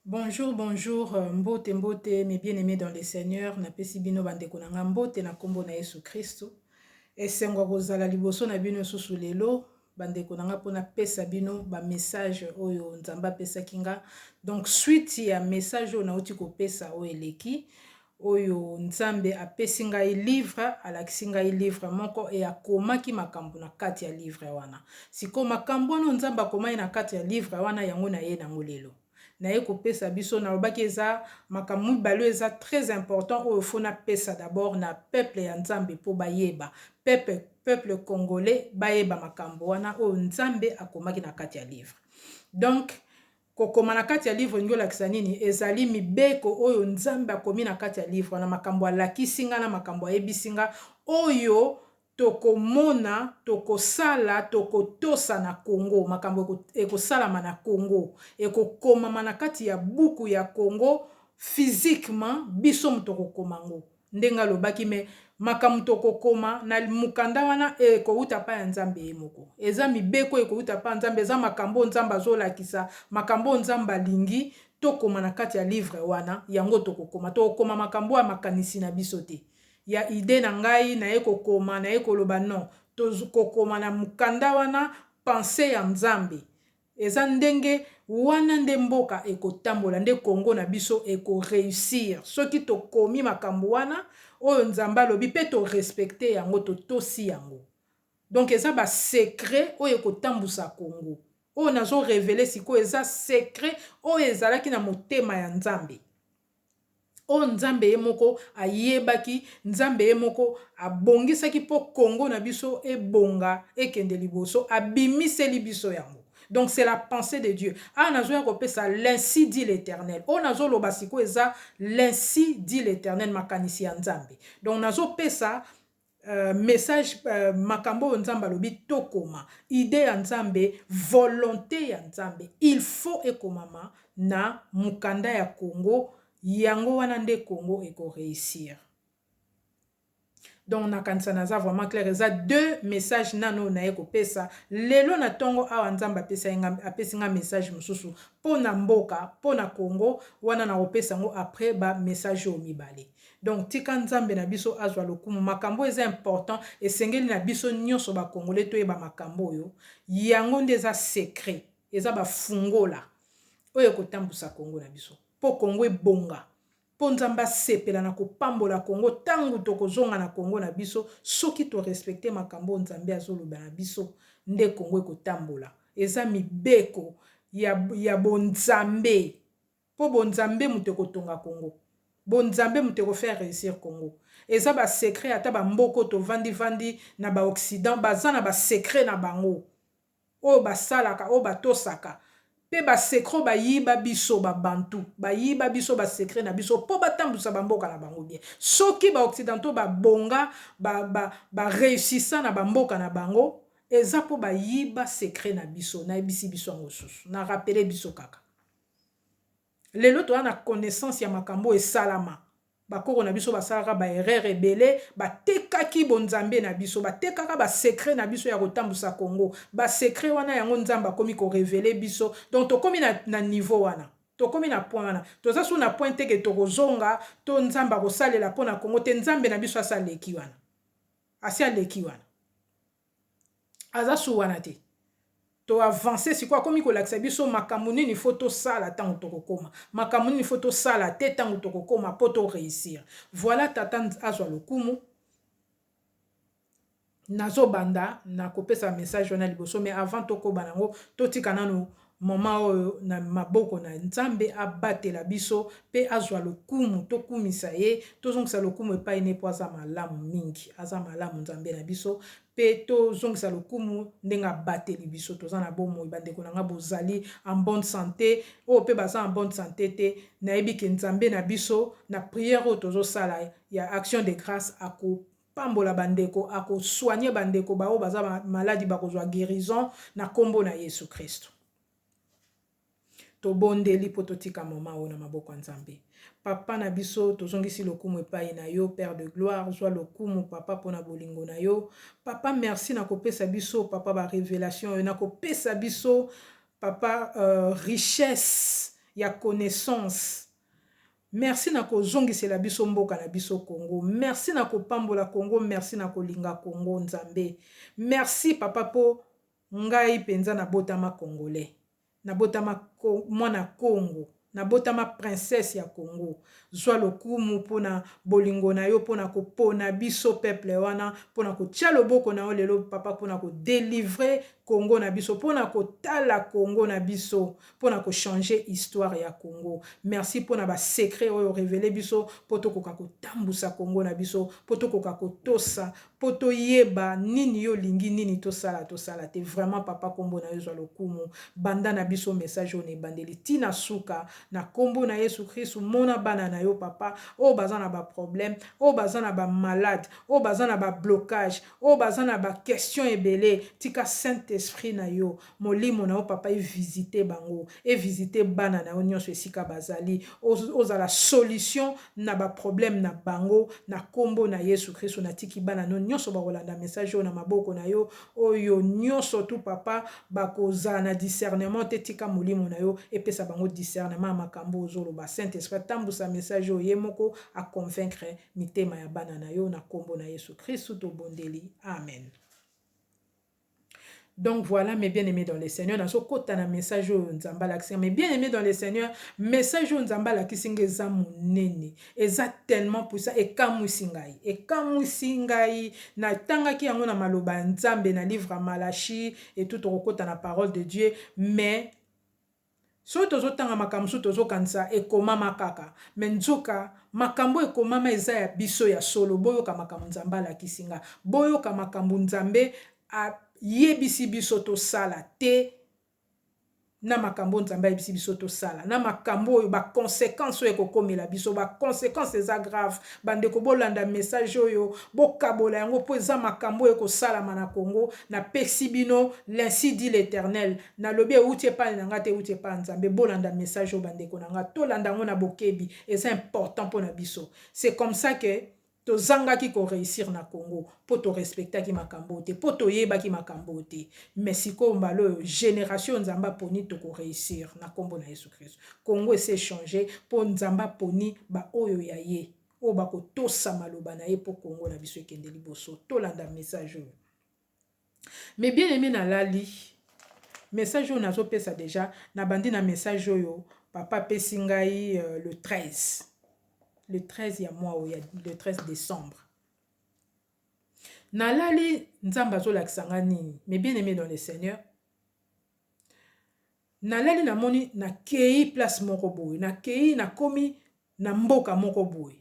Bonjour, bonjour, mbote, mbote, mes bien-aimés dans le Seigneur, napesi bino bandeko na nga mbote na kombo na Yesu Kristo. Esengwa kozala liboso na bino susu lelo, bandeko na nga pona pesa bino ba message oyo nzamba pesa kinga. Donc suite ya message oyo nauti ko pesa oyo eleki, oyo nzambe apesi ngai livre, alakisi ngai livre moko e akomaki makambo na kati ya livre wana. Siko makambo wana nzambe akomaki na kati ya livre wana yango na ye nango lelo. Naye kopesa biso na lobaki eza makambo mibale eza très important oyo fona pesa d'abord na peuple ya nzambe po bayeba peuple congolais bayeba makambo wana oyo nzambe akomaki na kati ya livre. Donc kokoma na kati ya livre ngi olakisa nini ezali mibeko oyo nzambe akomi na kati ya livre wana makambo alakisi nga na makambo ayebisi nga oyo tokomona tokosala tokotosa na Congo makambo ekosalama na Congo ekokomama na kati ya buku ya Congo physiquement biso mutokokoma ngo ndenga lobaki me makambo tokokoma na mukanda wana ekouta pa ya nzambe ye moko eza mibeko ekouta pa nzambe eza makambo nzambe azolakisa makambo nzambe alingi tokoma na kati ya livre wana yango tokokoma makambo ya makanisi na biso te ya ide na ngai na ye kokoma na ye koloba non kokoma na mukanda wana pense ya nzambe eza ndenge wana nde mboka ekotambola nde Congo na biso réussir soki tokomi makambo wana oyo nzambe alobi pe to respecte yango totosi yango donc eza ba secret oyo ekotambusa Congo oyo nazo révéler sikoyo eza secret oyo ezalaki na motema ya nzambe oyo nzambe ye moko ayebaki nzambe ye moko abongisaki po Congo na biso ebonga ekende liboso abimiseli biso yango. Donc c'est la pensée de Dieu. Ah nazo kopesa l'ainsi dit l'Éternel. Oh nazo loba siko eza l'ainsi dit l'Éternel makanisi ya nzambe. Donc nazo pesa message makambo nzambe lobi tokoma idée ya nzambe volonté ya nzambe il faut ekomama na mukanda ya Congo yango wana nde Congo eko réussir. Donc nakanisa naza vraiment clair eza deux messages nano na ye kopesa lelo na tongo awa nzambe apesi nga message mosusu pona mboka pona Congo wana na kopesa ngo après ba message o mibale. Donc tika nzambe na biso azwa lokumu makambo eza important esengeli na biso nyonso ba congolais toyeba makambo oyo yango nde eza secret eza ba fungola oyo kotambusa Congo na biso po Congo ebonga po nzambe asepela na kopambola Congo tangu tokozonga na Congo na biso soki to respecte makambo nzambe azoloba na biso nde Congo ekotambola eza mibeko ya bonzambe po bonzambe mutu kotonga Congo bonzambe mutu kofaire réussir Congo eza ba secret ata ba mboko to vandi na ba occident baza na ba secret na bango oyo basalaka oyo batosaka pe ba secret bayiba biso ba bantu bayiba biso ba secret na biso po batambusa bamboka na bango bien soki ba occidentaux ba bonga ba réussissa na bamboka na bango eza po bayiba secret na biso na ebisi biso ngo susu na rappeler biso kaka lelo to na connaissance ya makambo esalama bakoko na biso basalaka ba erreur ebele batekaki bonzambe na biso batekaka ba secret na biso ya kotambusa Congo ba secret wana yango nzamba akomi ko révéler biso donc tokomi na niveau wana tokomi na point wana toza su na point te ke tokozonga to nzamba kosalela pona Congo te nzambe na biso asaleki wana asi aleki wana aza su wana te to avancer siko akomi kolakisa biso makambo nini faut tosala tango tokokoma makambo nini faut tosala te tango tokokoma po to réussir voilà tata azwa lokumu nazobanda na kopesa message wana liboso mais avant tokoba nango totika nanu moma oyo na maboko na nzambe abatela biso pe azwa lokumu tokumisa ye tozongisa lokumu epai ne po aza malamu mingi aza malamu nzambe na biso pe tozongisa lokumu ndenge abateli biso toza na bomoi bandeko na nga bozali en bonne santé oyo pe baza en bonne santé te nayebi ke nzambe na biso na prière oyo tozosala ya action de grâce pambola bandeko akosoigner bandeko bao baza maladi bakozwa guérison na kombo na Yesu Kristo. Tobondeli po totika moma oyo na maboko ya nzambe papa na biso tozongisi lokumu epai na yo père de gloire zwa lokumu papa pona bolingo na yo papa merci na kopesa biso papa ba révélation na kopesa biso papa richesse ya connaissance. Merci na kozongisela biso mboka na biso Congo. Merci na kopambola Congo. Merci na kolinga Congo Nzambe. Merci papa po ngai penza na botama congolais. Na botama mwana Congo. Na botama princesse ya Congo. Zwa lokumu pona bolingo na yo pona kopona biso peuple wana pona kotia loboko na yo lelo papa pona ko délivrer Congo na biso pona kotala Congo na biso pona ko changer histoire ya Congo. Merci pona ba secret oyo révéler biso poto koka kotambusa Congo na biso poto koka kotosa poto yeba nini yo lingi nini tosala te vraiment papa kombo na yo zwa lokumu banda na biso message on ebandeli tina suka na kombo na Yesu Christ mona bana na yo papa o bazana ba problème o bazana ba malade o bazana ba blocage o bazana ba question ebele tika Saint-Esprit na yo molimo na yo papa e visiter bango e visiter bana na yo nyonso esika bazali ozala solution na ba problème na bango na kombo na Yesu Christ na tiki bana no nyonso ba kolanda message na maboko na yo oyo nyonso tu papa bakozala na discernement te tika molimo na yo epesa bango discernement makambo ozoloba Saint-Esprit tambusa message oyo moko a convaincre mitema ya bana na yo na kombo na Yesu Christ to bondeli amen. Donc voilà mes bien-aimés dans le Seigneur, dans ce côté na message nzamba l'accent mes bien-aimés dans le Seigneur, message nzamba la kisinge za munene, eza tellement puissant et kamusingai na tanga ki yango na maloba nzambe na livre Malachi et tout au côté na parole de Dieu, mais so tozotanga makambo so tozokanisa ekomama kaka me nzoka makambo ekomama eza ya biso ya solo boyoka makambo nzambe alakisinga boyoka makambo nzambe yebisi biso tosala te na makambo nzambe yebisi biso tosala na makambo oyo ba conséquences oyo ekokomela biso ba conséquences eza grave bandeko bolanda message oyo bokabola yango po eza makambo oyo kosalama na Congo na pesi bino l'ainsi dit l'Éternel na lobi euti epai na nga te euti epai nzambe bolanda message oyo bandeko na nga tolanda yango na bokebi eza important po na biso. C'est comme ça que tozangaki ko réussir na Congo po to respectaki makambo te po to yebaki makambo te mais siko mbalo génération nzamba poni to ko réussir na kombo na Yesu Christ. Congo s'est changé po nzamba poni ba oyo ya ye o ba ko tosa maloba na ye po Congo na biso ekende liboso tolanda message oyo. Mais bien aimé na lali message oyo nazo pesa déjà na bandi na message oyo papa pesi ngai le 13 ya mois ou le 13 décembre. Nalali nzamba zo lakisanga nini mais bien aimé dans le Seigneur. Nalali na moni na kei place moko boy na kei na komi na mboka moko boy.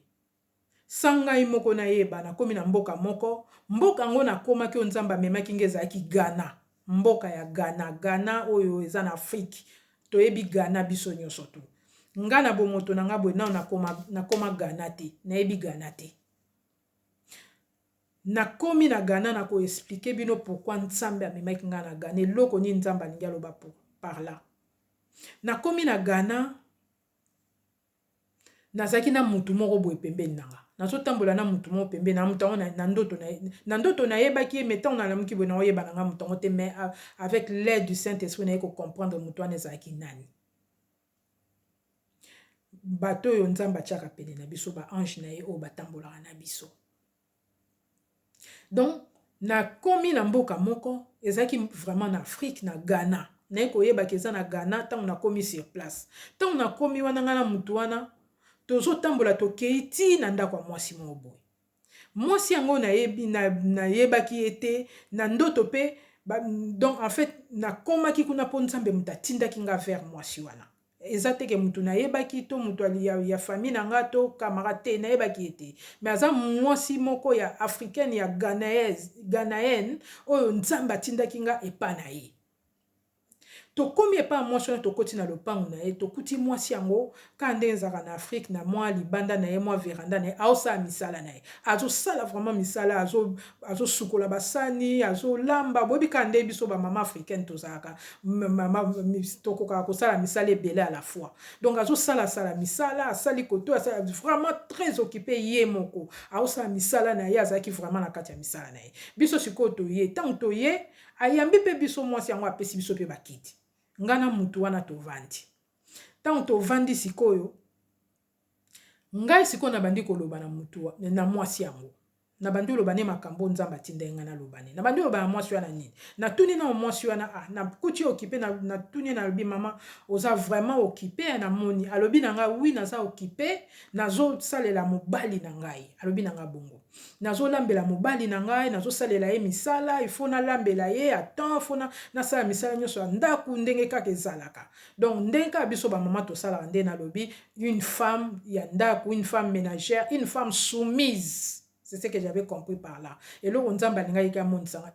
Sangai moko na yeba na komi na mboka moko mboka ngo na koma ki nzamba memaki ngeza ki Ghana mboka ya Ghana oyo eza na Afrique toyebi Ghana biso nyonso tu. Nga na bomoto na nga boy na koma Ghana te na yebi Ghana te na komi na Ghana na ko expliquer bino pourquoi nzambe amemaki nga na Ghana eloko ni nzamba lingi aloba par là na komi na Ghana nazaki na mutu moko boy pembeni nanga nazo tambola na mutu moko pembeni na mutu na ndoto na yebaki metant na lamuki boy na oyeba na nga mutu te mais avec l'aide du Saint-Esprit na ko comprendre mutu wana ezaki nani. Bato yo nzamba tiaka pene na biso ba ange na ye o batambolaka na biso. Donc na komi na mboka moko ezaki vraiment na Afrique na Ghana na koyeba keza na Ghana tant na komi sur place tant na komi wana ngana mutu wana tozo tambola tokei ti na ndako ya mwasi mo boy mwasi yango na yebaki ete na ndoto pe donc en fait na komaki kuna po nzambe mutatindaki nga vers mwasi wana ezate ke mutu na yebaki to mutu ya famille na nga to camarade te na yebaki ete mais aza mwasi moko ya africaine ya Ghanéenne oyo nzamba tindaki nga epa na ye tokomi epa mwasi wana tokoti na lopango na ye tokuti mwasi yango kande ezaka na Afrique na mwa libanda na ye mwa veranda na ye aosala misala na ye azosala vraiment misala azosukola basani azolamba boyebi kande biso bamama africaine tozalaka tokokaka kosala misala ebele à la fois donc azosala misala asali koto asala vraiment très occupé ye moko aosala misala na ye azalaki vraiment na kati ya misala na ye biso sikoyo toye ntango toye ayambi mpe biso mwasi yango apesi biso mpe bakiti ngana mutu wana tovandi Tant tovandi sikoyo ngai sikoyo nabandi koloba na mutu na mwasi yango nabandi oloba ne makambo nzamba tindenga na lobane nabandi oloba na mwasi wana nini natuni na mwasi wana na kuti occupé na tuni na lobi mama oza vraiment occupé na moni alobi na nga oui naza occupé nazo salela mobali na ngai alobi na nga bongo nazo lambela mobali na ngai nazo salela ye misala il faut na lambela ye attends faut na sala misala nyoso ndaku ndenge kaka ezalaka donc ndenge ka biso ba mama to sala ndenge na lobi une femme ya ndaku une femme ménagère une femme soumise. C'est ce que j'avais compris par là. Et là, on dit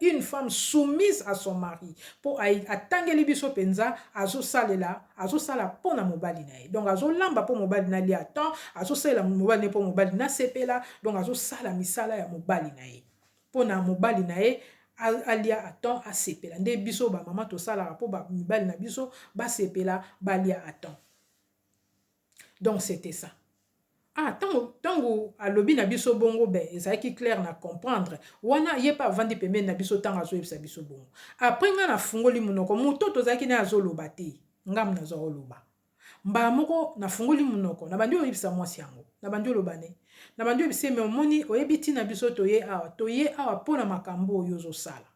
une femme soumise à son mari. Pour attendre les biso penza, azo salela, azo sala pour na mobali nae. Donc azo lamba pour mobali na li attend, azo sala mobali pour mobali na sepela, donc azo sala misala ya mobali nae. Pour na mobali nae alia attend a sepela. Nde biso ba mama to sala pour ba mobali na biso ba sepela ba lia attend. Donc c'était ça. Ah, tango alobi na biso bongo ben ezaki clair na comprendre wana ye pa vandi pembe na biso tango azo yebisa biso bongo après nga na fungoli munoko muto tozaki na azoloba te ngam na zo loba mba moko na fungoli munoko na bandi oyebisa mwasi yango na bandi oloba ne na bandi oyebisa me omoni oyebiti na biso toye awa pona makambo oyo zosala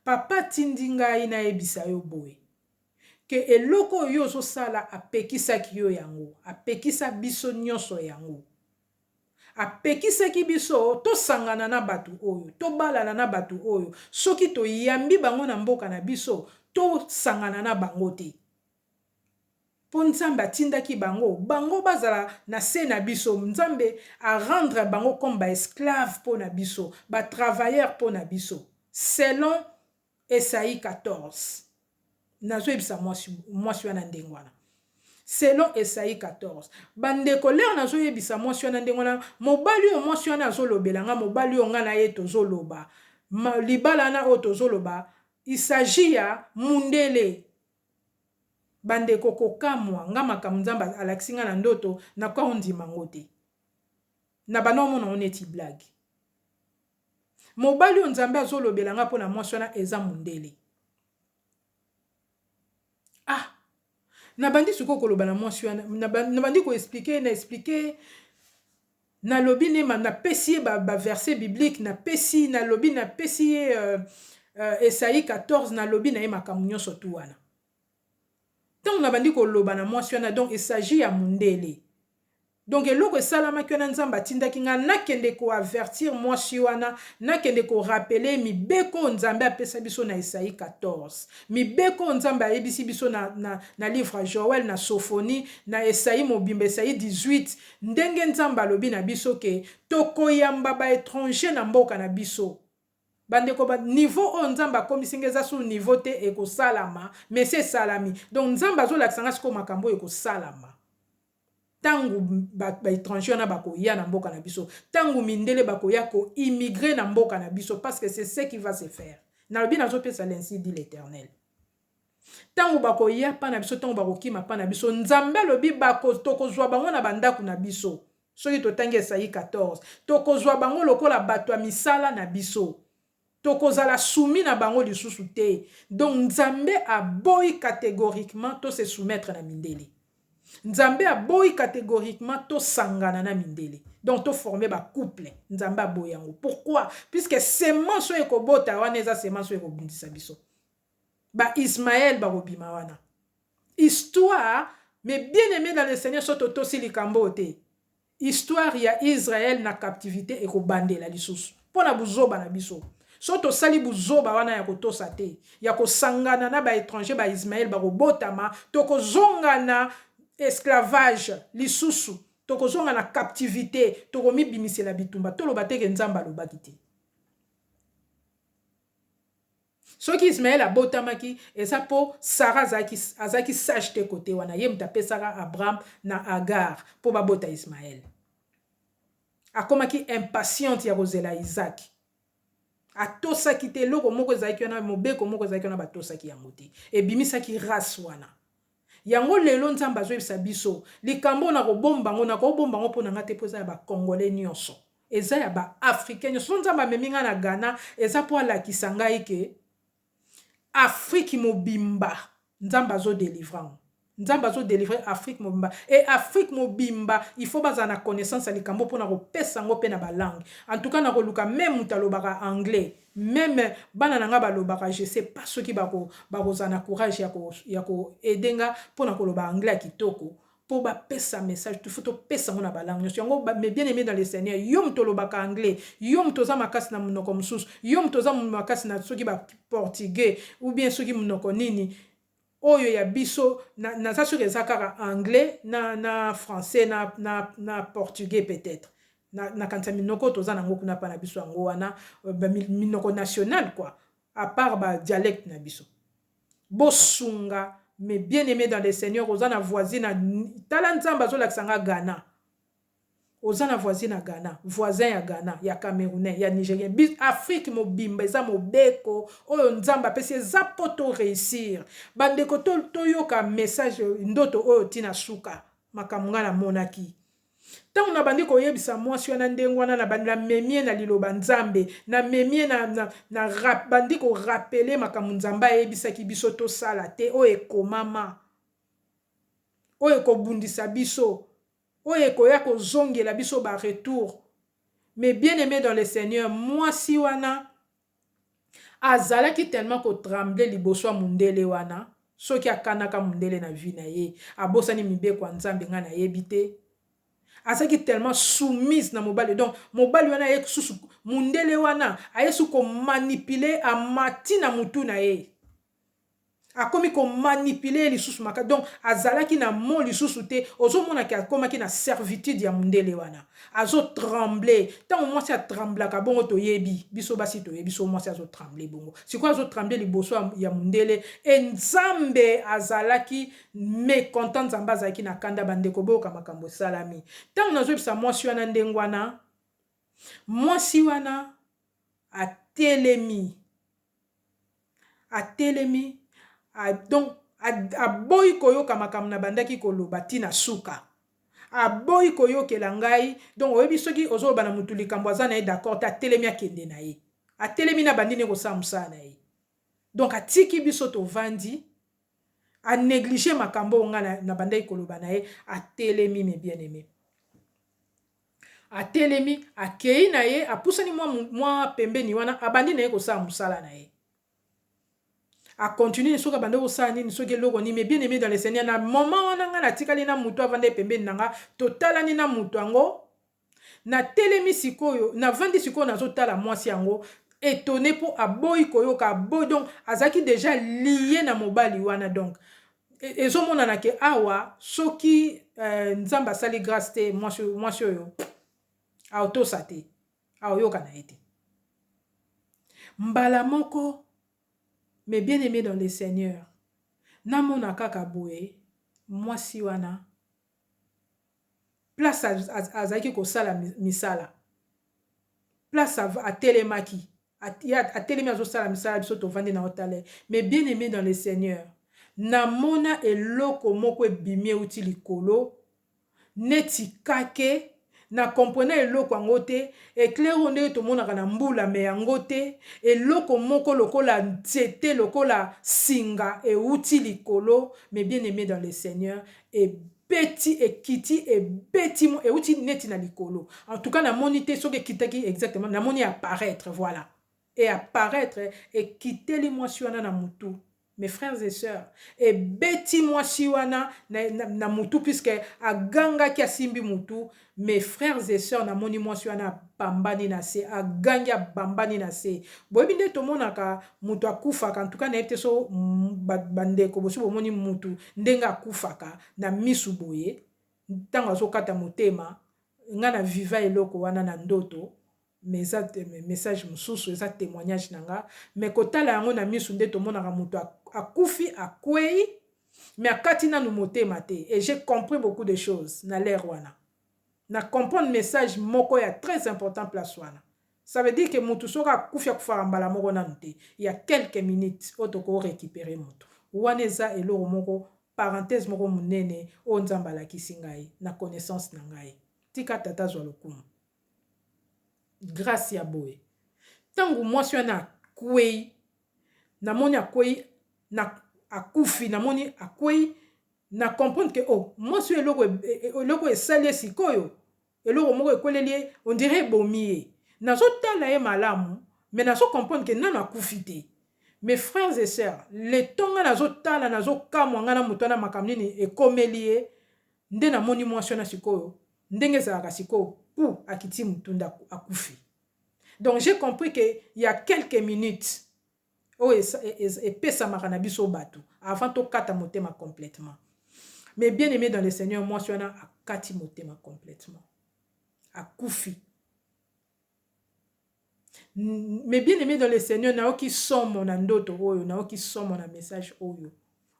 papa tindi ngai na yebisa yo boye ke eloko yo sala apekisaki yo yango apekisa biso nyonso yango apekisaki biso to sangana na batu oyo to balana na batu oyo soki to yambi bango na mboka na biso to sangana na bango te po nzambe atindaki bango bazala na se na biso nzambe a rendre bango comme ba esclave po na biso ba travailleur po na biso selon Esaïe 14. Nazoyebisa mwasi wana ndenge wana selon Esaïe 14 bandeko leo nazoyebisa mwasi wana ndenge wana mobali oyo mwasi wana azolobela nga mobali oyo nga na ye tozoloba libala na oyo tozoloba il s'agit ya mundele bandeko kokamwa nga makambo nzambe alakisi nga na ndoto nakoka ondima ngo te na banomona ngo neti blague mobali oyo nzambe azolobela nga mpona mwasi wana eza mundele. Nabandi suko koloba na mwasi wana nabandi ko expliquer na lobi ne na pesi ba verset biblique na pesi na lobi na pesi Esaïe 14 na lobi na ye makambo nyonso tu wana donc nabandi koloba na mwasi wana donc il s'agit ya mundele donc eloko esalamaki wana nzambe atindaki nga nakende ko avertir mwasi wana nakende ko rappeler mibeko nzambe apesa biso na Esaïe 14 mibeko nzambe ayebisi biso na livre Joël na Sophonie na Esaïe mobimba Esaïe 18 ndenge nzambe alobi na biso ke tokoyamba ba étranger na mboka na biso bandeko ba niveau o nzambe akomisi eza sur niveau te ekosalama mais c'est salami donc nzambe azolakisa nga siko makambo ekosalama tangu ba étranger na bakoya na mboka na biso tangu mindele bakoya ko immigrer na mboka na biso parce que c'est ce qui va se faire na lobi nazopesa ainsi dit l'Éternel tangu bakoya pa na biso tangu bakokima pa na biso nzambe lobi tokozwa bango na bandako na biso soki totangi Esaïe 14 tokozwa bango lokola bato ya misala na biso tokozala soumis na bango lisusu te donc nzambe aboyi catégoriquement to se soumettre na mindele nzambe aboyi catégoriquement to sangana na mindele donc to former ba couple nzambe aboyi yango pourquoi puisque semence oyo ekobota wana eza semence oyo ekobundisa biso ba Ismaël ba robima wana histoire mais bien aimé dans le Seigneur soto tosi likambo te histoire ya Israël na captivité ekobandela lisusu pona buzoba na biso soto sali buzoba wana ya kotosa te ya kosangana na ba étranger ba Ismaël ba robotama tokozongana esclavage lisusu tokozonga na captivité tokomibimisela bitumba toloba teke nzamba alobaki te soki Ismaël abotamaki eza po Sarah azaki sage te kote wana ye mutu apesaka Abraham na Agar po babota Ismaël akomaki impatiente ya kozela Isaac atosaki te eloko moko ezalaki wana mobeko moko ezalaki wana batosaki yango te ebimisaki race wana yango lelo nzambe azoyebisa biso likambo na kobomba ngo na kobomba ngo mpona nga te mpo eza ya bakongole nyonso eza ya baafrikain nyonso nzambe amemi nga na Ghana eza mpo alakisa ngai ke Afrique mobimba nzambe azodelivra ngo nzambe azo délivrer Afrique mobimba et Afrique mobimba il faut baza na connaissance ya likambo mpona kopesa yango mpe na balangue en tout cas na koluka même mutu alobaka anglais même bana na nga balobaka je sais pas soki bakozala na courage ya koede nga mpona koloba anglais ya kitoko mpo bapesa message faut topesa yango na balangue nyonso yango mais bien aimé dans le Seigneur yo mutu olobaka anglais yo mutu oza makasi na monoko mosusu yo mutu oza makasi na soki baportugais ou bien soki monoko nini oyo ya biso naza soki eza kaka anglais na français na portugais peut-être na kanisa minoko toza nango kuna pa na biso yango wana minoko national quoi à part ba dialecte na biso bosunga mais bien aimé dans le Seigneur oza na voisine tala nzambe azolakisa nga Ghana oza na voisine ya Ghana voisin ya Ghana ya Camerounais ya Nigérien Afrique mobimba eza mobeko oyo nzambe apesi eza po to réussir bandeko toyoka message ndoto oyo tina suka makambo nga na monaki ntango na bandi koyebisa mwasi wana ndenge wana na bandi namemie na liloba nzambe namemie bandi korapele makambo nzambe ayebisaki biso tosala te oyo ekomama oyo ekobundisa biso oyo ekoya kozongela biso ba retour mais bien aimé dans le Seigneur mwasi wana azalaki tellement kotremble liboso ya mundele wana soki akanaka mundele na vie na ye abosani mibeko ya nzambe nga nayebi te azalaki tellement soumise na mobali donc mobali wana aye susu mundele wana aye su komanipule amati na mutu na ye akomi komanipule lisusu maka donc azalaki na mo lisusu te ozomonaki akomaki na servitude ya mundele wana azotremble ntango mwasi atremblaka bongo toyebi biso basi toyebi so mwasi azotremble bongo sikoyo azotremble liboso ya mundele nzambe azalaki mécontent nzambe azalaki na kanda bandeko boyoka makambo esalami ntango nazoyebisa mwasi wana ndenge wana mwasi wana atelemi donc aboyi koyoka makambo na bandaki koloba tina suka aboyi koyokela ngai donc oyebi soki ozoloba na mutu likambo aza na ye d'accord te atelemi akende na ye atelemi na bandini kosala mosala na ye donc atiki biso tovandi anéglige makambo nga na bandaki koloba na ye atelemi me bien aimé atelemi akei na ye apusani mwa pembeni wana abandi na ye kosala mosala na ye a continuer soka bande osala nini soki eloko nini mais bien aimé dans le Seigneur na moment wana nga natikali na mutu avanda pembeni na nga totalani na mutu yango na telemi sikoyo na vandi sikoyo nazotala mwasi yango étonné po aboyi koyoka aboyi donc azaki déjà lié na mobali wana donc ezomonana ke awa soki nzambe asali grâce te mwasi oyo aotosa te aoyoka na ye te mbala moko mais bien aimé dans le Seigneur namona kaka boye mwasi wana place azalaki kosala misala place atelemaki atelemi azosala misala biso tovandi na otale mais bien aimé dans le Seigneur namona eloko moko ebimi euti likolo neti kake na comprena eloko yango te éclair ndenge tomonaka na mbula me yango te eloko moko lokola nzete lokola singa euti likolo mais bien aimé dans le Seigneur ebeti ekiti ebeti euti neti na likolo en tout cas namoni te soki ekitaki exactement namoni apparaître voilà et apparaître ekiteli mwasi wana na mutu. Mes frères et sœurs, et beti mwasi wana na mutu puisque agangaki asimbi mutu. Mes frères et sœurs na moni mwasi wana bambani na se aganga bambani na se. Boyebi nde tomonaka mutu akufaka en tout cas na ete so bandeko bosi bomoni mutu ndenga akufaka na misu boye ntango azokata motema nga na viva eloko wana na ndoto. Mais ça message mosusu eza témoignage nanga mais kotala yango na misu nde tomonaka mutu akufi akwei mais akati nanu motema te et j'ai compris beaucoup de choses na l'air wana na comprendre message moko ya très important place wana ça veut dire que mutu soka akufi akufaka mbala moko nanu te il y a quelques minutes otoko récupérer mutu wana eza eloko moko parenthèse moko munene o nzamba alakisi ngai na connaissance na ngai tika tata zwa lokumu grâce ya boye tangu mwasi wana akwei namoni akwei na akufi namoni akwei na comprendre que oh moi si eloko esali sikoyo eloko moko ekoleli on dirait bomier nazotala ye malamu mais nazo comprendre que nana akufi te. Mes frères et sœurs le tonga nazotala nazokamwa nga na moto wana makambo nini ekomeli ye nde namoni mwasi wana sikoyo ndenge ezalaka sikoyo pu akiti mutunda akufi. Donc j'ai compris que il y a quelques minutes epesamaka na biso bato avant tokata motema complètement. Mais bien aimé dans le Seigneur, moi, je suis à kati motema complètement. À koufi. Mais bien aimé dans le Seigneur, na qui somme mon andoto oyo, na qui somme mon message oyo.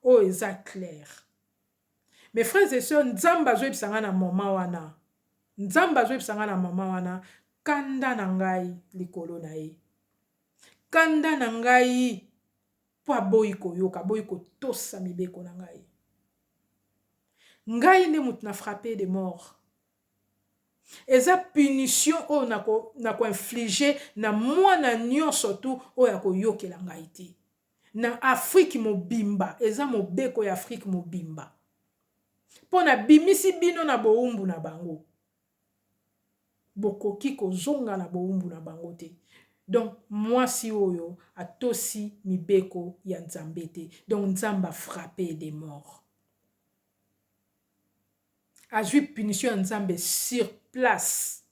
Oh, eza clair. Mes frères et sœurs, nzamba zo ebisanga na moment wana. Nzamba zo ebisanga na moment wana. Kanda na ngai likolo na ye. Kanda na ngai po aboyi koyoka, boyi kotosa mibeko na ngai. Ngai ne mout na frappé de mort. Eza punition o na ko infliger na mwana nyonso tu o ya ko yokela ngai te. Na Afrique mobimba, eza mobeko ya Afrique mobimba. Pona bimisi bino na boumbu na bango. Bokoki kozonga na boumbu na bango te. Donc mwasi oyo atosi mibeko ya Nzambe te. Donc Nzamba frappé de mort. A joué punition Nzambe sur place.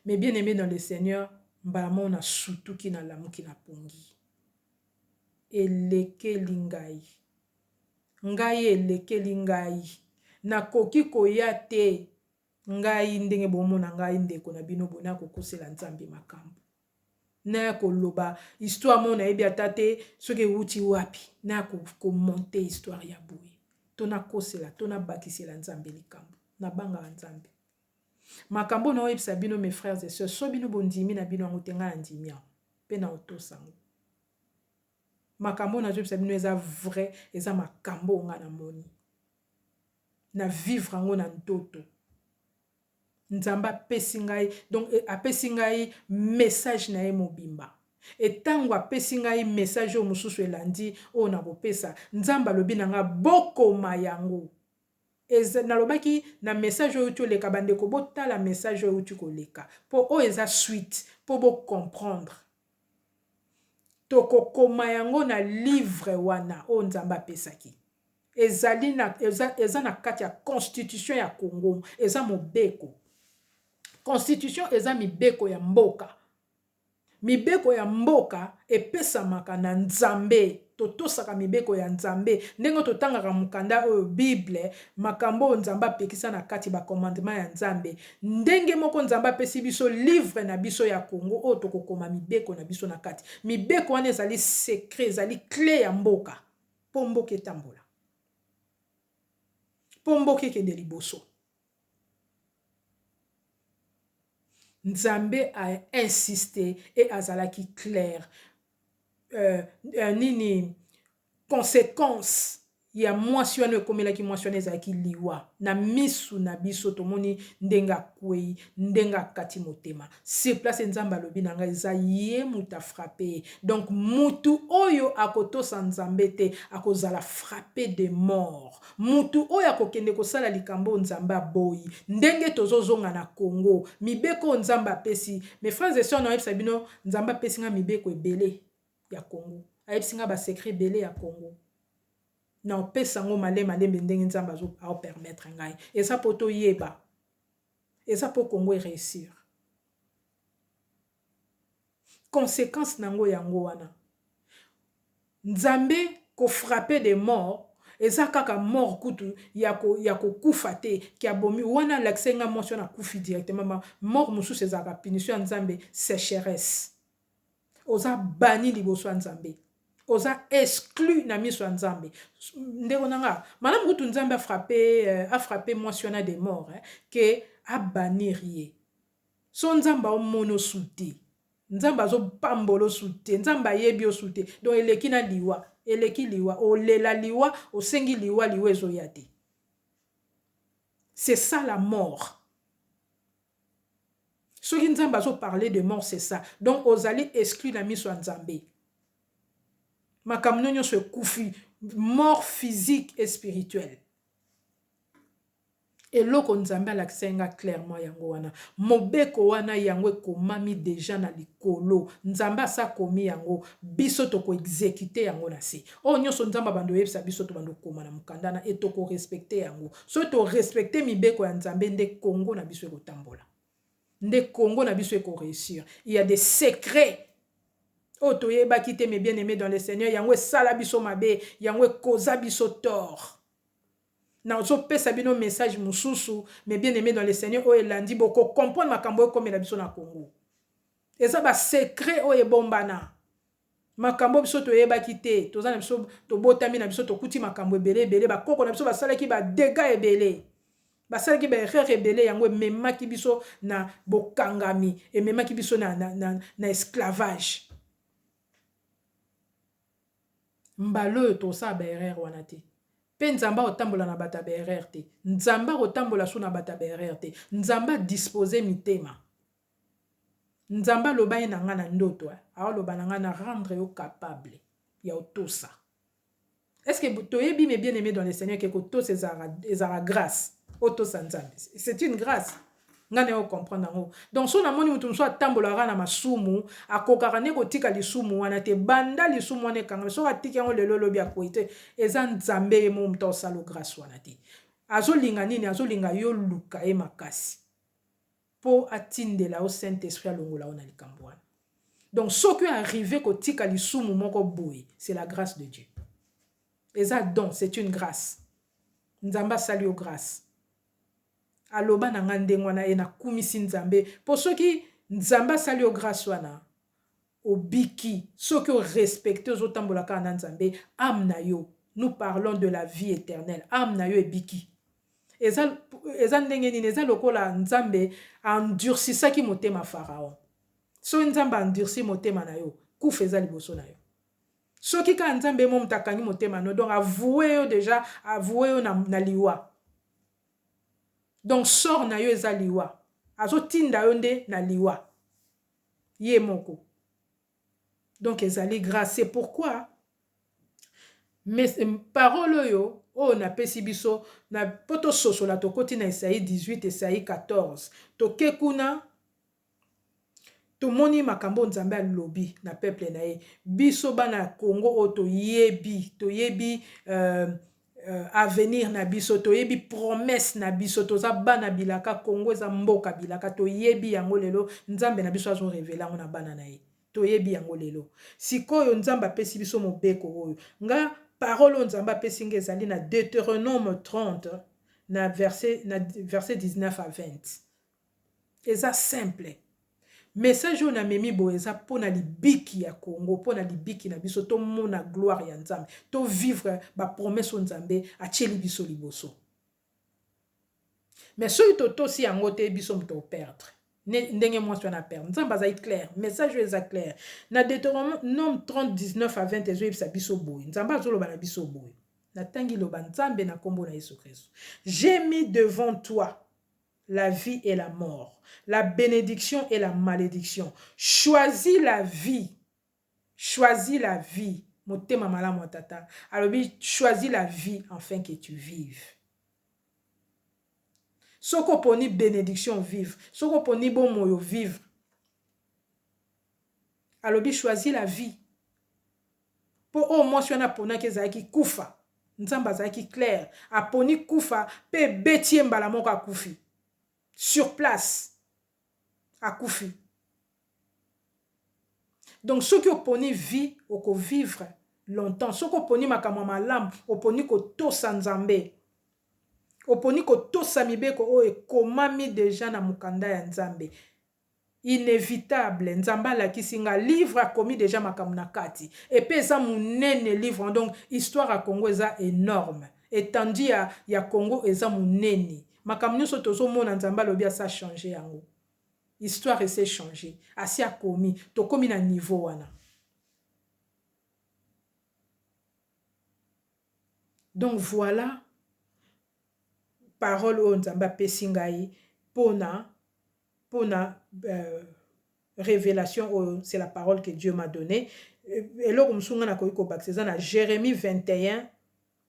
Mais bien aimé dans le Seigneur, mbala na sutu ki na lamu ki na pongi. Eleke lingai. Ngai eleke lingai. Na koki koya te. Ngai ndenge bomona ngai ndeko na bino bona kokosela Nzambe makambo. Na koloba histoire mona ebi atate soki wuti wapi. Na ko monter histoire ya boye. Tona kosela, tona bakisela Nzambe likambo. Na banga Nzambe. Makambo na oyebisa bino mes frères et sœurs, so bino bondimi na bino ngotenga na ndimia. Pe na otosango. Makambo na oyebisa bino eza vrai, eza makambo nga na moni. Na vivre ngo na ndoto. Nzamba pesi ngai, donc apesi ngai message na ye mobimba. Et tango apesi ngai message o mususu elandi o na kopesa Nzamba lobi na nga bokoma yango. Eza nalobaki na message oyo tu leka bandeko botala message oyo tu koleka po o eza suite po bo comprendre. Toko koma yango na livre wana o Nzamba pesaki. Ezali na eza na kati ya constitution ya Congo, eza mobeko. Constitution eza mibeko ya mboka. Mibeko ya mboka epesamaka na Nzambe. Totosaka mibeko ya Nzambe. Ndenge totangaka mukanda oyo Bible, makambo Nzamba pekisa na kati ba commandement ya Nzambe. Ndenge moko Nzamba pesi biso livre na biso ya Congo o tokokoma mibeko na biso na kati. Mibeko wana ezali secret, ezali clé ya mboka. Po mboka etambola. Po mboka ekende liboso. Nzambe a insisté et azalaki clair. Nini conséquence ya mwasi wana ekomelaki mwasi wana ezalaki liwa na misu na biso tomoni ndenga kwei ndenga kati motema. C'est place Nzamba lobi na nga eza ye muta frappé. Donc mutu oyo akotosa Nzambe te akozala frappé de mort. Mutu oyo akokende kosala likambo Nzamba boyi. Ndenge tozozonga na Congo. Mibeko Nzamba pesi. Mes frères et sœurs na yebisa bino Nzamba pesi nga mibeko ebele ya Congo. Ayebisi nga ba secret ebele ya Congo. Na opesa ngo malema ndenge Nzamba zo a permettre ngai. Eza poto yeba. Eza po Congo réussir. Conséquence nango yango wana. Nzambe ko frapper de mort. Eza kaka mort kutu ya ko kufa te ki abomi wana laksenga motion na kufi directement mort mususu ezaka punition Nzambe sécheresse. Oza bani liboso Nzambe. Oza exclu na miso Nzambe. Ndeko nanga madame kutu Nzambe a frappé motion de mort que a bannir ye. So Nzamba o mono souté. Nzamba zo pambolo souté. Nzamba yebi o souté. Donc eleki na liwa. Eleki liwa. O lela liwa. O sengi liwa liwa ezo yate. C'est ça la mort. Ce qui Nzamba zo parler de mort, c'est ça. Donc, aux allez exclure la mise sur Nzambe. Makamno nyo se koufi. mort physique et spirituelle. Eloko nzambe alakisenga clairement yango wana mobeko wana yango ekomami deja na likolo nzambe asa komi yango biso toko exécuter yango na se o nyonso nzambe bando yebisa biso to bando koma na mukandana et toko respecter yango so to respecter mibeko ya nzambe nde Congo na biso ekotambola nde Congo na biso eko réussir. Il y a des secrets o toyebaki te mes bien-aimés dans le Seigneur yango esala biso mabe yango ekoza biso tort. Nazo pesa bino message mususu mais bien aimé dans le Seigneur o elandi boko comprendre makambo comme la biso na Congo. Eza ba secret o ebombana. Makambo biso to yebaki te, toza na biso to botami na biso to kuti makambo ebele ebele ba koko na biso ba salaki ba dégâts ebele. Ba salaki ba erreur ebele yango memaki biso na bokangami et memaki biso na esclavage. Mbalo to sa ba erreur wana te. Pe nzamba otambola na bata berrer te. Nzamba otambola su na bata berrer te. Nzamba disposer mitema. Nzamba loba na nga na ndoto. Awa loba na nga na rendre yo capable. Ya otosa. Est-ce que toyebi mes bien-aimés dans le Seigneur que otosa ezara grâce. Otosa nzambe. C'est une grâce. Ngane o comprendre ngo. Donc so na moni mutu so atambola na masumu, akokaka ne kotika lisumu wana te banda lisumu wana kanga so atiki ngo lelo lobi akoite eza nzambe mo mto salo grâce wana te. Azolinga nini azolinga yo luka e makasi. Po atindela au Saint-Esprit alongola ona likambo wana. Donc so que arrivé kotika lisumu moko boye, c'est la grâce de Dieu. Eza don, c'est une grâce. Nzamba sali yo grâce. Aloba na ngande ngwana e na kumisi nzambe po soki nzamba sali o grâce wana obiki soki o respecter zo tambola ka na nzambe amna yo nous parlons de la vie éternelle amna yo ebiki eza ndenge nini eza lokola nzambe endurcisaki motema Pharaon so nzambe endurci motema na yo kufa eza liboso na yo soki ka nzambe mo mutakangi motema no donc avouer yo déjà avouer yo na liwa. Donc sort na yo eza liwa. Azo tinda yo nde na liwa. Ye moko. Donc ezali grâce. C'est pourquoi mais parole yo o na pesi biso na poto soso la tokoti na Isaïe 18 Isaïe 14. Toke kuna tomoni makambo nzambe alobi na peuple na ye. Biso bana Congo o toyebi avenir na biso toyebi promesse na biso toza bana bilaka Congo eza mboka bilaka toyebi yango lelo nzambe na biso azo révéler ngo na bana na ye toyebi yango lelo sikoyo nzambe apesi biso mobeko oyo nga parole nzambe apesi nga ezali na Deutéronome 30 na verset 19 à 20 eza simple. Message on a memi boeza pona libiki ya Congo pona libiki na biso to mona gloire ya nzambe to vivre ba promesse nzambe acheli biso liboso. Mais so ito si yango te biso mto perdre. Ndenge moi na perdre. Nzambe za clair, message eza clair. Na Deutéronome 30 19 à 20 ezo yebisa biso boy. Nzambe azoloba na biso boy. Na tangi loba nzambe na kombo na Yesu Christ. J'ai mis devant toi la vie et la mort, la bénédiction et la malédiction. Choisis la vie. Choisis la vie. Motema malamu tata. Alors, choisis la vie afin que tu vives. Soko poni bénédiction vivre. Soko poni bon moyo vivre. Alors, choisis la vie. Pour au moins, si on a pona kezaki kufa. Nzamba zaki clair. A poni kufa. Pe betie mbala moka kufi. Sur place, à Koufi. Donc, ceux qui ont poni vie, ou vivre longtemps, ceux qui ont poni makamama lam, ou poni ko to sanzambe, ou poni ko to samibe ko o e komami déjà na mukanda ya nzambe. Inévitable, nzamba la kisinga livre a commis déjà makamuna kati. Et puis ça munene livre, donc histoire à Congo est énorme. Et tandis ya Congo est munene. Makamnyo so tozo mona nzamba lobi a ça changé yango. Histoire s'est changé. Asi a komi, to komi na niveau wana. Donc voilà parole o nzamba pesingai pona révélation c'est la parole que Dieu m'a donnée. eloko musunga na koyi kobakisa eza na Jérémie 21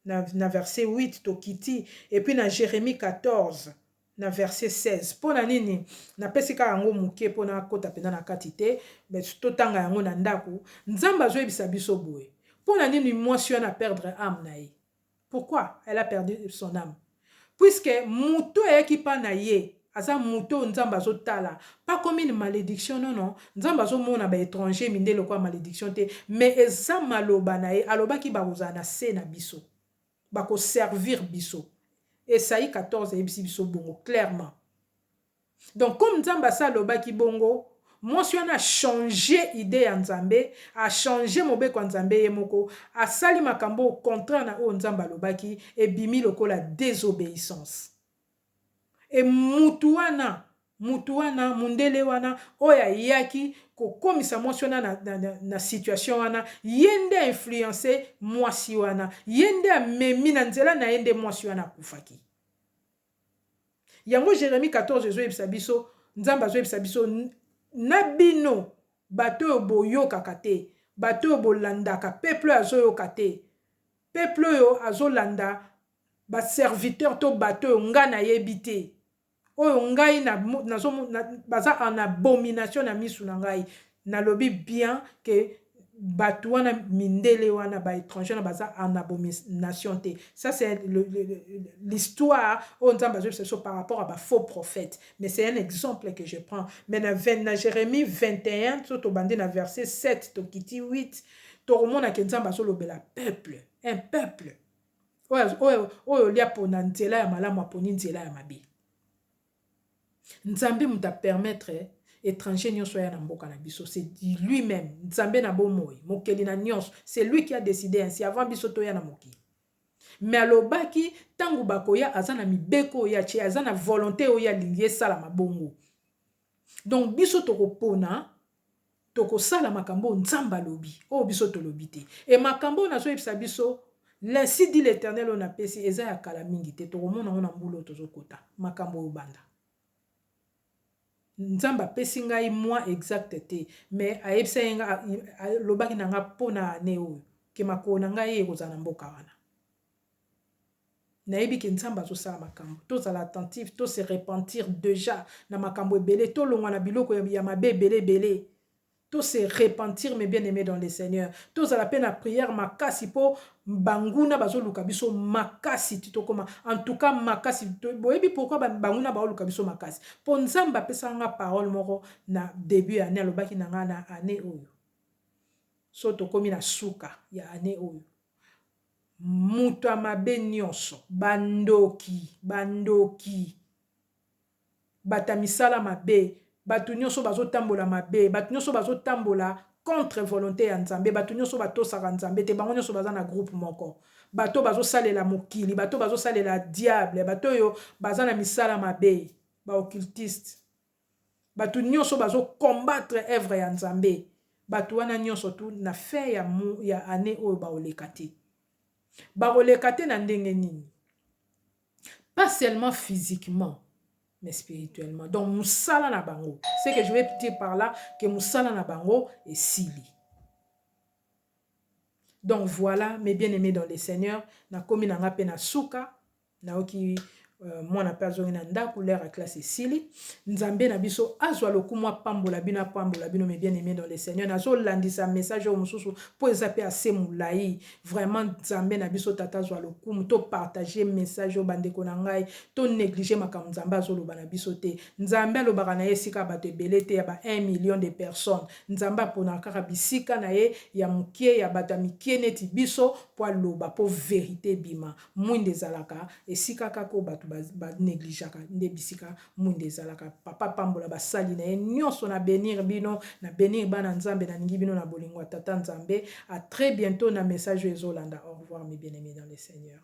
na verset 8 tokiti, et puis na Jérémie 14 na verset 16. Pona nini napesi kaka yango moke pona kota pena na kati te, mais totanga yango na ndako. Nzambe azoyebisa biso boye. Pona nini mwasi wana perdre âme na ye? Pourquoi elle a perdu son âme? Puisque muto eyaki pa na ye, aza muto nzambe azotala, pas comme une malédiction, non non. Nzambe azomona ba étranger mindelo kwa malédiction te, mais eza maloba na ye, alobaki bakozala na se na biso. Bako servir biso. Esaïe 14 ebisi biso bongo clairement. Donc comme nzambe asa alobaki bongo, mwasi wana a changé idée ya nzambe, a changé mobeko ya nzambe ye moko, a sali makambo au contraire na o nzambe alobaki, e bimi lokola désobéissance. Et mutu wana mundele wana oya yaki kokomisa mwasi wana na situation wana, yende influencer mwasi wana, yende amemi na nzela na yende mwasi wana kufaki. Yango Jérémie 14 ezoyebisa biso, nzambe azoyebisa biso na bino bato oyo boyokaka te, bato oyo bolandaka, peuple azoyoka te, peuple oyo azolanda ba serviteur to bato oyo nga nayebi te, oyo ngai baza en abomination na misu na ngai. Nalobi bien que bato wana mindele wana ba étranger na baza en abomination te. Ça c'est l'histoire on par rapport à ba faux prophètes, mais c'est un exemple que je prends. Mais na Jérémie 21 to bande na verset 7 to kiti 8 to remona ke nzamba so lobela peuple, un peuple oyo lia pona nzela ya malamu aponi nzela ya mabe. Nzambe muta permettre étranger nyonso ya na mboka na biso, c'est lui-même. Nzambe na bomoi mokeli na nyonso, c'est lui qui a décidé ainsi avant biso to ya na mokili. Mais alobaki tangu bakoya azana mibeko ya che, azana volonté oya lingi sala mabongo. Donc biso to kopona toko sala makambo nzamba lobi o biso to lobite. Et makambo na so yebisa biso, l'ainsi dit l'Éternel on apesi eza ya kala mingi te, to komona ona mbulo tozo kota makambo obanda. Nzamba pesi ngai moi exact te, mais ayebisa yenga lobaki na nga pona ane oyo ke makona ngai ekozala mboka wana. Nayebi ke nzamba azosala makambo, tozala attentif, to se repentir déjà na makambo ebele, to longwa na biloko ya mabe ebele, to se repentir mes bien-aimés dans le Seigneur. Tozala pe na prière makasi po banguna bazoluka biso makasi titokoma. En tout cas makasi boyebi pourquoi banguna bazoluka biso makasi. Po nzamba pesa nga parole moko na début année alobaki na nga na année oyo. So tokomi na suka ya année oyo. Mutu amabe nyonso, bandoki, batamisala mabe, batu nyonso bazotambola mabe, batu nyonso bazotambola contre volonté ya nzambe, batu nyonso batosaka nzambe te, bango nyonso baza na groupe moko. Bato bazosalela mokili, bato bazosalela diable, bato yo baza na misala mabe, ba occultiste. Batu nyonso bazo combattre œuvre ya nzambe. Batu wana nyonso tu na fait ya année oyo ba olekate. Ba olekate na ndenge nini? Pas seulement physiquement, mais spirituellement. Donc musala na bango. Ce que je vais dire par là, que musala na bango est sili. Donc voilà, mes bien-aimés dans le Seigneur, na komi na nga pe na suka, na oki moi na personne na nda couleur à classe sili. Nzambe na biso azwa lokumwa pambola bino mes bien-aimés dans le Seigneur. Nazo landisa message au mususu po ezape assez moulayi. Vraiment nzambe na biso tata zwa lokumu to partager message au bandeko na ngai, to négliger makambo nzambe azoloba na biso te. Nzambe alobaka na esika bato ebele te ya ba 1 million de personnes. Nzambe apona kaka bisika na ye ya mukie ya bato mikie neti biso po aloba po vérité bima. Mwinde zalaka esika kako bato ba négligeaka nde bisika mwinde zalaka. Papa pambola basali na ye nyonso na bénir bino, na bénir bana nzambe na ningi bino na bolingo tata nzambe. À très bientôt na message ezolanda. Au revoir mes bien-aimés dans le Seigneur.